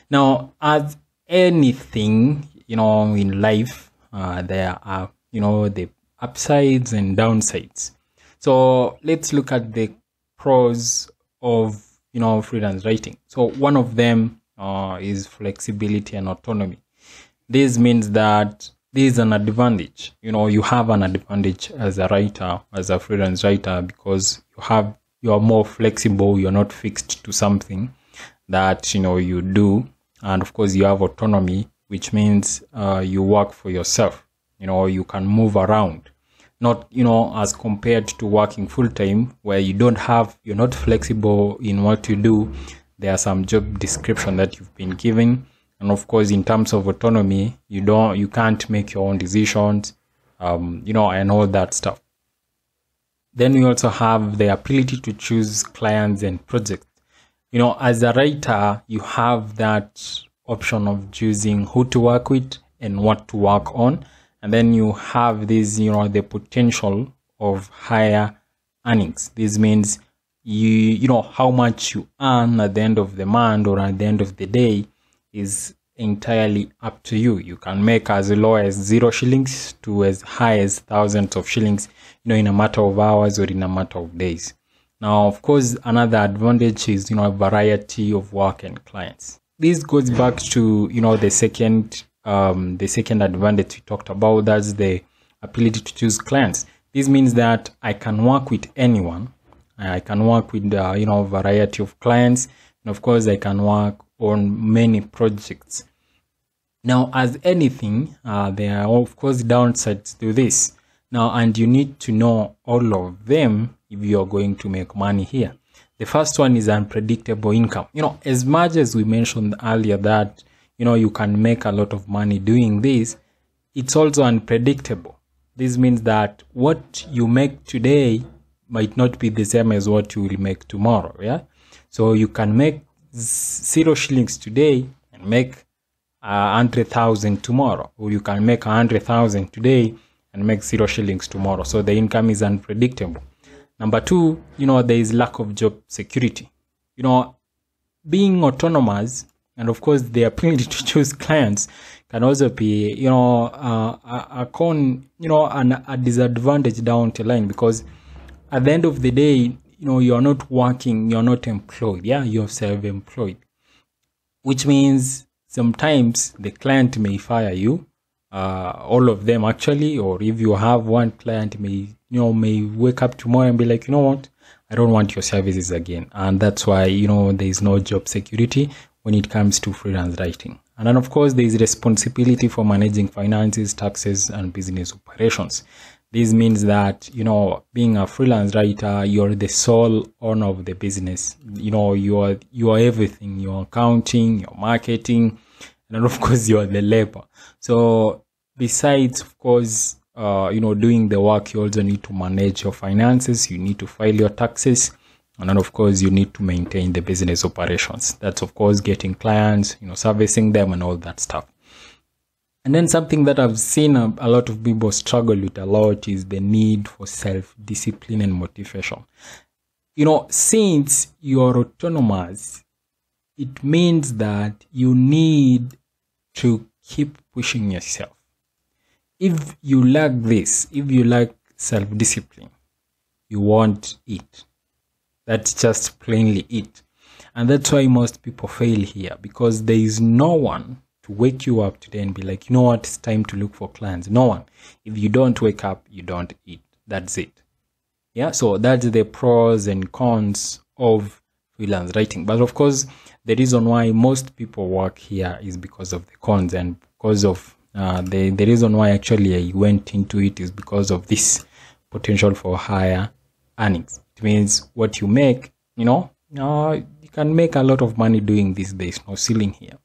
Now, as anything, in life, there are, the upsides and downsides. So let's look at the pros of, freelance writing. So one of them is flexibility and autonomy. This means that there is an advantage. You have an advantage as a writer, as a freelance writer, because you are more flexible. You're not fixed to something that you do, and of course you have autonomy, which means you work for yourself. You can move around, not as compared to working full-time, where you're not flexible in what you do. There are some job description that you've been given, and of course in terms of autonomy, you can't make your own decisions, and all that stuff. Then we also have the ability to choose clients and projects. As a writer, you have that option of choosing who to work with and what to work on. And then you have this, the potential of higher earnings. This means how much you earn at the end of the month or at the end of the day is entirely up to you. You can make as low as 0 shillings to as high as thousands of shillings, in a matter of hours or in a matter of days. Now, of course, another advantage is, a variety of work and clients. This goes back to, the second advantage we talked about. That's the ability to choose clients. This means that I can work with anyone. I can work with, a variety of clients. And of course, I can work on many projects. Now, as anything, there are, of course, downsides to this. Now, and you need to know all of them if you're going to make money here. The first one is unpredictable income. As much as we mentioned earlier that, you can make a lot of money doing this, it's also unpredictable. This means that what you make today might not be the same as what you will make tomorrow. Yeah. So you can make 0 shillings today and make 100,000 tomorrow, or you can make 100,000 today and make 0 shillings tomorrow. So the income is unpredictable. Number two, there is lack of job security. Being autonomous, and of course the ability to choose clients can also be, a disadvantage down the line, because at the end of the day, you're not working, you're not employed. Yeah, you're self-employed, which means sometimes the client may fire you. All of them actually, or if you have one client may wake up tomorrow and be like, what, I don't want your services again. And that's why, there is no job security when it comes to freelance writing. And then of course there is responsibility for managing finances, taxes, and business operations. This means that, being a freelance writer, you're the sole owner of the business. You are everything. You're accounting, you're marketing, and of course you're the labor. So besides, of course, doing the work, you also need to manage your finances. You need to file your taxes. And then of course you need to maintain the business operations. That's of course getting clients, servicing them and all that stuff. And then something that I've seen a lot of people struggle with a lot is the need for self-discipline and motivation. Since you're autonomous, it means that you need to keep pushing yourself. If you lack this, if you lack self-discipline, you won't eat. That's just plainly it. And that's why most people fail here, because there is no one to wake you up today and be like, what, it's time to look for clients. No one. If you don't wake up, you don't eat. That's it. Yeah, so that's the pros and cons of freelance writing. But of course, the reason why most people work here is because of the cons, and because of the reason why actually I went into it is because of this potential for higher earnings. It means what you make, you can make a lot of money doing this. There is no ceiling here.